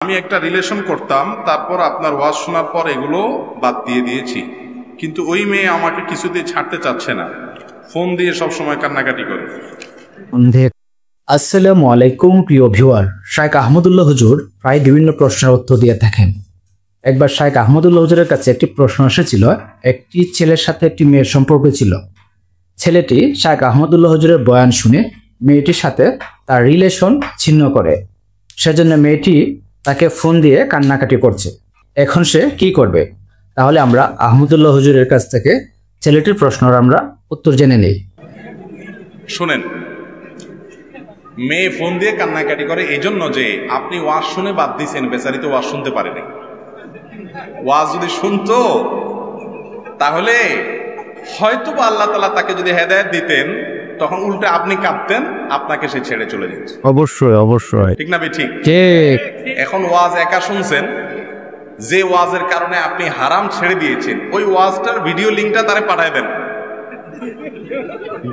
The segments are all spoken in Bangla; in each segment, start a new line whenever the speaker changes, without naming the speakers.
আমি একটা রিলেশন করতাম, তারপর আপনার ওয়াজ শোনার পর এগুলো বাদ দিয়ে দিয়েছি, কিন্তু ওই মেয়ে আমাকে কিছুতেই ছাড়তে চাচ্ছে না, ফোন দিয়ে সব সময় কান্নাকাটি করে।
আসসালামু আলাইকুম প্রিয় ভিউয়ার, শাইখ আহমদুল্লাহ হুজুর প্রায় বিভিন্ন প্রশ্নের উত্তর দিয়ে থাকেন। একবার শাইখ আহমদুল্লাহ হুজুরের কাছে একটি প্রশ্ন এসেছিল। একটি ছেলের সাথে একটি মেয়ের সম্পর্ক ছিল। ছেলেটি শাইখ আহমদুল্লাহ হুজুরের বয়ান শুনে মেয়েটির সাথে তার রিলেশন ছিন্ন করে। সেজন্য মেয়েটি তাকে ফোন দিয়ে কান্নাকাটি করছে। এখন সে কি করবে? তাহলে আমরা আহমদুল্লাহ হুজুরের কাছ থেকে ছেলেটির প্রশ্নের আমরা উত্তর জেনে নেই।
শুনেন, মেয়ে ফোন দিয়ে কান্নাকাটি করে এই জন্য যে আপনি ওয়াজ শুনে বাদ দিয়েছেন, বেচারি তো ওয়াজ শুনতে পারেনি। ওয়াজ যদি শুনতো তাহলে হয়তো আল্লাহ তাআলা তাকে যদি হেদায়েত দিতেন, তখন উল্টে আপনি কাঁদতেন, আপনাকে সে ছেড়ে চলে যেত।
অবশ্যই অবশ্যই,
ঠিক না বে? ঠিক। এখন ওয়াজ একা শুনছেন, যে ওয়াজের কারণে আপনি হারাম ছেড়ে দিয়েছেন, ওই ওয়াজটার ভিডিও লিঙ্কটা তারে পাঠায় দেন।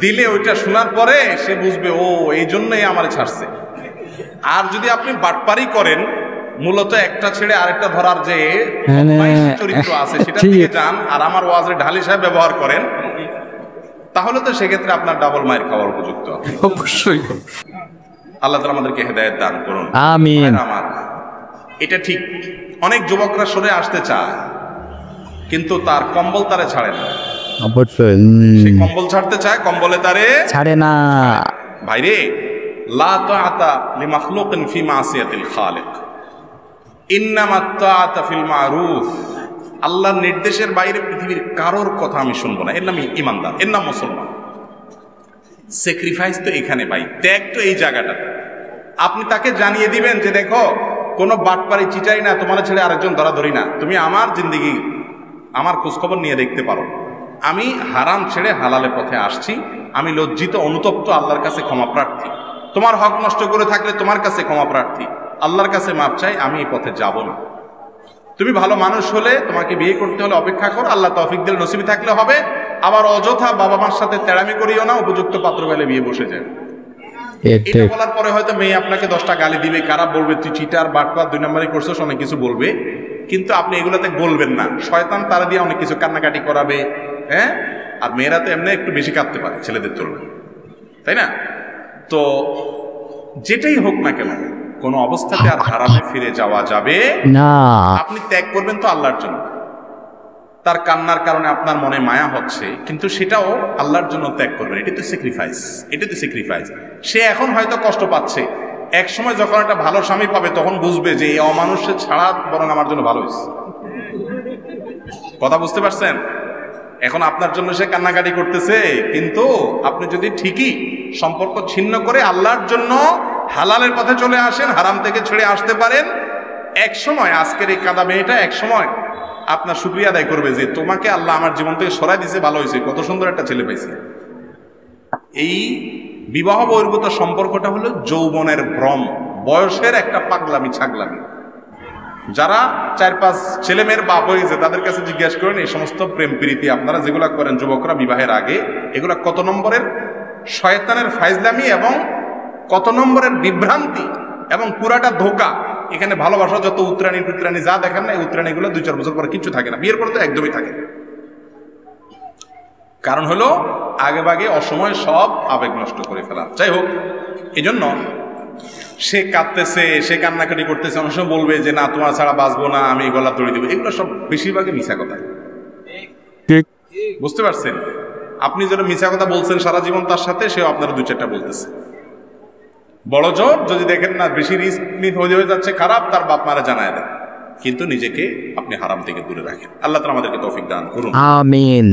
দিলে ওইটা শোনার পরে সে বুঝবে ও এই জন্যই আমার ছাড়ছে। আর যদি আপনি বাটপারি করেন, মূলত একটা ছেড়ে আরেকটা ধরার যে চরিত্র আছে সেটা থেকে যান, আর আমার ওয়াজের ঢালি সাহেব ব্যবহার করেন, তাহলে তো সেক্ষেত্রে আপনার ডাবল মায়ের খাওয়ার উপযুক্ত।
অবশ্যই।
আল্লাহ তাআলা আমাদেরকে হেদায়েত দান করুন,
আমিন।
আমার এটা ঠিক, অনেক যুবকরা সরে আসতে চায় কিন্তু তার কম্বল তারে ছাড়ে না।
অবশ্যই
সে কম্বল ছাড়তে চায়, কম্বলে তারে ছাড়ে না। ভাইরে, লা তাআতা লিমাখলুকিন ফি মাসিয়াতিল খালিক, ইন্নামাত তাআতা ফিল মারুফ। আল্লাহর নির্দেশের বাইরে পৃথিবীর কারোর কথা আমি শুনবো না। এর নাম ঈমানদার, এর নাম মুসলমান। স্যাক্রিফাইস তো এখানে ভাই, ত্যাগ তো এই জায়গাটাতে। আপনি তাকে জানিয়ে দিবেন যে দেখো, কোনো বাটপারি চিটাই না, তোমার ছেড়ে আরেকজন ধরাধরি না, তুমি আমার জিন্দেগি, আমার খোঁজখবর নিয়ে দেখতে পারো। আমি হারাম ছেড়ে হালালের পথে আসছি, আমি লজ্জিত অনুতপ্ত, আল্লাহর কাছে ক্ষমা প্রার্থী। তোমার হক নষ্ট করে থাকলে তোমার কাছে ক্ষমা প্রার্থী, আল্লাহর কাছে মাপ চাই, আমি এই পথে যাব না। তুমি ভালো মানুষ হলে, তোমাকে বিয়ে করতে হলে অপেক্ষা করো, আল্লাহ তৌফিক দিলে নসিবি থাকলে হবে। আবার অযথা বাবা মার সাথে তেড়ামি করিও না, উপযুক্ত পাত্র পেলে বিয়ে বসে যায়। এটা বলার পরে হয়তো মেয়ে আপনাকে 10টা গালি দিবে, খারাপ বলবে, তুই চিটার, বাটপার, 2 নম্বরই করছিস, অনেক কিছু বলবে, কিন্তু আপনি এগুলাতে বলবেন না। শয়তান তারা দিয়ে অনেক কিছু কান্নাকাটি করাবে। হ্যাঁ, আর মেয়েরা তো এমনি একটু বেশি কাঁদতে পারে ছেলেদের তুলনায়, তাই না? তো যেটাই হোক না কেন, কোন অবস্থাতে আর হারামে ফিরে যাওয়া যাবে না। আপনি ত্যাগ করবেন তো আল্লাহর জন্য। তার কান্নার কারণে আপনার মনে মায়া হচ্ছে, কিন্তু সেটাও আল্লাহর জন্য ত্যাগ করবেন। এটা তো স্যাক্রিফাইস, এটা তো স্যাক্রিফাইস। সে এখন হয়তো কষ্ট পাচ্ছে, এক সময় যখন একটা ভালো স্বামী পাবে তখন বুঝবে যে এই অমানুষের ছাড়া বরং আমার জন্য ভালো হয়েছে। কথা বুঝতে পারছেন? এখন আপনার জন্য সে কান্নাকাটি করতেছে, কিন্তু আপনি যদি ঠিকই সম্পর্ক ছিন্ন করে আল্লাহর জন্য হালালের পথে চলে আসেন, হারাম থেকে ছেড়ে আসতে পারেন, এক সময় আজকের এই কাঁদা মেয়েটা এক সময় আপনার শুকরিয়া আদায় করবে যে তোমাকে আল্লাহ আমার জীবন থেকে সরাই দিয়েছে, ভালো হয়েছে, কত সুন্দর একটা ছেলে পাইছে। এই বিবাহ বহির্ভূত সম্পর্কটা হলো যৌবনের ভ্রম, বয়সের একটা পাগলামি ছাগলামি। যারা 4-5 ছেলে মেয়ের বাপ হয়েছে তাদের কাছে জিজ্ঞাসা করেন, এই সমস্ত প্রেম প্রীতি আপনারা যেগুলা করেন যুবকরা বিবাহের আগে, এগুলা কত নম্বরের শয়তানের ফাইজলামি এবং কত নম্বরের বিভ্রান্তি এবং পুরাটা ধোঁকা। এখানে ভালোবাসা যত উত্তরাণী টুত্রাণী যা দেখেন না, এই উত্তরাণীগুলো 2-4 বছর পরে কিচ্ছু থাকে না, বিয়ের পর তো একদমই থাকে না। কারণ হলো আগে বাগে অসময়ে সব আবেগ নষ্ট করে ফেলা। যাই হোক, এই জন্য সে কাঁদতেছে, সে কান্নাকাটি করতেছে, অনেক সময় বলবে যে না তোমার ছাড়া বাঁচবো না, আমি গলা তড়ি দেবো, এগুলো সব বেশিরভাগই মিছা কথা। বুঝতে পারছেন? আপনি যেটা মিছা কথা বলছেন সারা জীবন তার সাথে, সেও আপনারা 2-4টা বলতেছে। বড় জোর যদি দেখেন না বেশি রিস্ক হয়ে যাচ্ছে খারাপ, তার বাপ মারা জানায় দেন, কিন্তু নিজেকে আপনি হারাম থেকে দূরে রাখেন। আল্লাহ তাআলা আমাদেরকে তৌফিক দান করুন, আমিন।